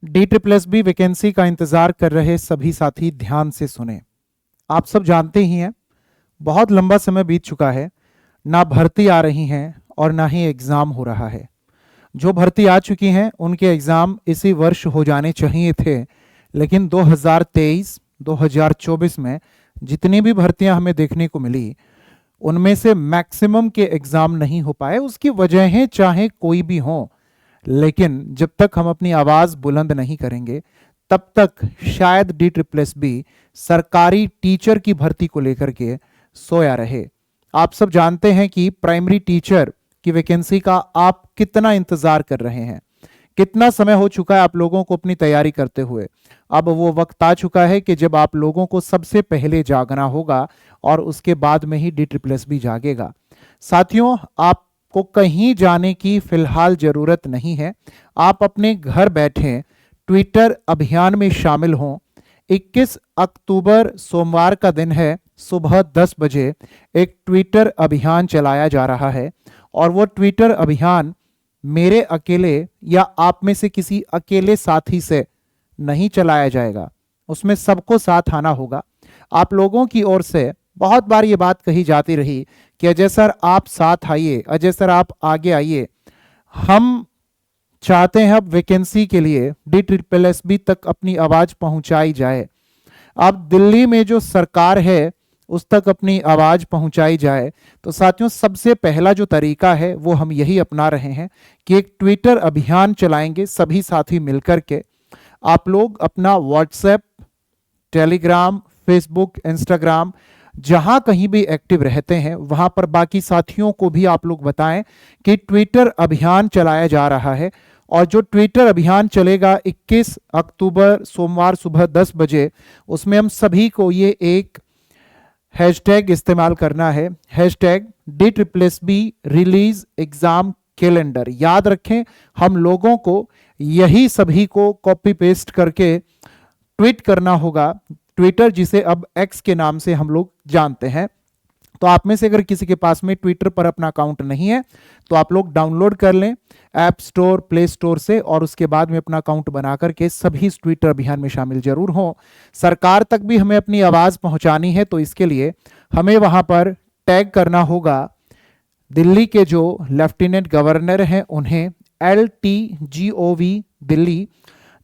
DSSB vacancy का इंतजार कर रहे सभी साथी ध्यान से सुने। आप सब जानते ही हैं, बहुत लंबा समय बीत चुका है, ना भर्ती आ रही हैं और ना ही एग्ज़ाम हो रहा है। जो भर्ती आ चुकी हैं उनके एग्ज़ाम इसी वर्ष हो जाने चाहिए थे, लेकिन 2023, 2024 में जितनी भी भर्तियां हमें देखने को मिली उनमें से मैक्सिमम के एग्ज़ाम नहीं हो पाए। उसकी वजहें चाहे कोई भी हों, लेकिन जब तक हम अपनी आवाज़ बुलंद नहीं करेंगे तब तक शायद DSSB सरकारी टीचर की भर्ती को लेकर के सोया रहे। आप सब जानते हैं कि प्राइमरी टीचर की वैकेंसी का आप कितना इंतजार कर रहे हैं, कितना समय हो चुका है आप लोगों को अपनी तैयारी करते हुए। अब वो वक्त आ चुका है कि जब आप लोगों को सबसे पहले जागना होगा और उसके बाद में ही DSSB जागेगा। साथियों, आपको कहीं जाने की फिलहाल जरूरत नहीं है। आप अपने घर बैठे ट्विटर अभियान में शामिल हों। 21 अक्टूबर सोमवार का दिन है, सुबह 10 बजे एक ट्विटर अभियान चलाया जा रहा है और वो ट्विटर अभियान मेरे अकेले या आप में से किसी अकेले साथी से नहीं चलाया जाएगा। उसमें सबको साथ आना होगा। आप लोगों की ओर से बहुत बार ये बात कही जाती रही कि अजय सर आप साथ आइए, अजय सर आप आगे आइए। हम चाहते हैं अब वैकेंसी के लिए DSSB तक अपनी आवाज पहुंचाई जाए। अब दिल्ली में जो सरकार है उस तक अपनी आवाज पहुंचाई जाए। तो साथियों, सबसे पहला जो तरीका है वो हम यही अपना रहे हैं कि एक ट्विटर अभियान चलाएंगे सभी साथी मिलकर के। आप लोग अपना व्हाट्सएप, टेलीग्राम, फेसबुक, इंस्टाग्राम जहां कहीं भी एक्टिव रहते हैं वहां पर बाकी साथियों को भी आप लोग बताएं कि ट्विटर अभियान चलाया जा रहा है। और जो ट्विटर अभियान चलेगा 21 अक्टूबर सोमवार सुबह 10 बजे, उसमें हम सभी को ये एक हैशटैग इस्तेमाल करना है, hashtag DSSB release exam calendar. याद रखें, हम लोगों को यही सभी को कॉपी पेस्ट करके ट्वीट करना होगा, ट्विटर जिसे अब एक्स के नाम से हम लोग जानते हैं। तो आप में से अगर किसी के पास में ट्विटर पर अपना अकाउंट नहीं है तो आप लोग डाउनलोड कर लें ऐप स्टोर, प्ले स्टोर से, और उसके बाद में अपना अकाउंट बना करके सभी इस ट्विटर अभियान में शामिल जरूर हों। सरकार तक भी हमें अपनी आवाज़ पहुंचानी है, तो इसके लिए हमें वहां पर टैग करना होगा दिल्ली के जो लेफ्टिनेंट गवर्नर हैं उन्हें, LTGOV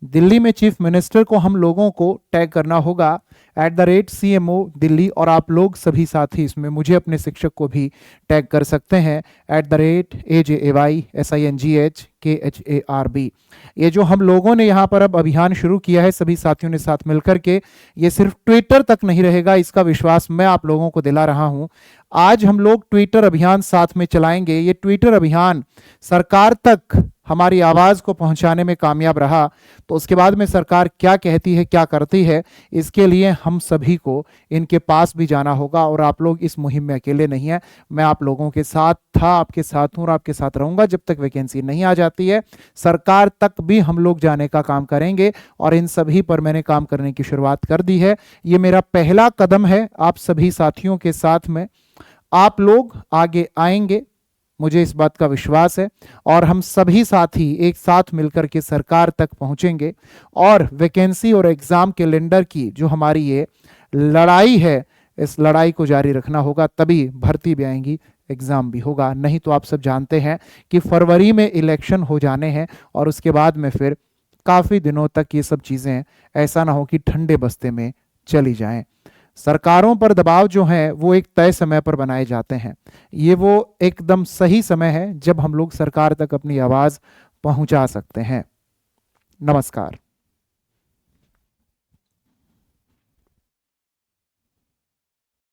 दिल्ली में चीफ मिनिस्टर को हम लोगों को टैग करना होगा @CMO दिल्ली, और आप लोग सभी साथी इसमें मुझे अपने शिक्षक को भी टैग कर सकते हैं @AJAYSINGHKHARB। ये जो हम लोगों ने यहाँ पर अब अभियान शुरू किया है सभी साथियों ने साथ मिलकर के, ये सिर्फ ट्विटर तक नहीं रहेगा, इसका विश्वास मैं आप लोगों को दिला रहा हूँ। आज हम लोग ट्विटर अभियान साथ में चलाएंगे। ये ट्विटर अभियान सरकार तक हमारी आवाज़ को पहुंचाने में कामयाब रहा तो उसके बाद में सरकार क्या कहती है, क्या करती है, इसके लिए हम सभी को इनके पास भी जाना होगा। और आप लोग इस मुहिम में अकेले नहीं हैं, मैं आप लोगों के साथ था, आपके साथ हूँ और आपके साथ रहूंगा जब तक वैकेंसी नहीं आ जाती है। सरकार तक भी हम लोग जाने का काम करेंगे और इन सभी पर मैंने काम करने की शुरुआत कर दी है। ये मेरा पहला कदम है आप सभी साथियों के साथ में। आप लोग आगे आएंगे, मुझे इस बात का विश्वास है, और हम सभी साथी एक साथ मिलकर के सरकार तक पहुंचेंगे और वैकेंसी और एग्जाम कैलेंडर की जो हमारी ये लड़ाई है, इस लड़ाई को जारी रखना होगा। तभी भर्ती भी आएंगी, एग्जाम भी होगा। नहीं तो आप सब जानते हैं कि फरवरी में इलेक्शन हो जाने हैं और उसके बाद में फिर काफ़ी दिनों तक ये सब चीज़ें ऐसा ना हो कि ठंडे बस्ते में चली जाएं। सरकारों पर दबाव जो है वो एक तय समय पर बनाए जाते हैं। ये वो एकदम सही समय है जब हम लोग सरकार तक अपनी आवाज़ पहुंचा सकते हैं। नमस्कार।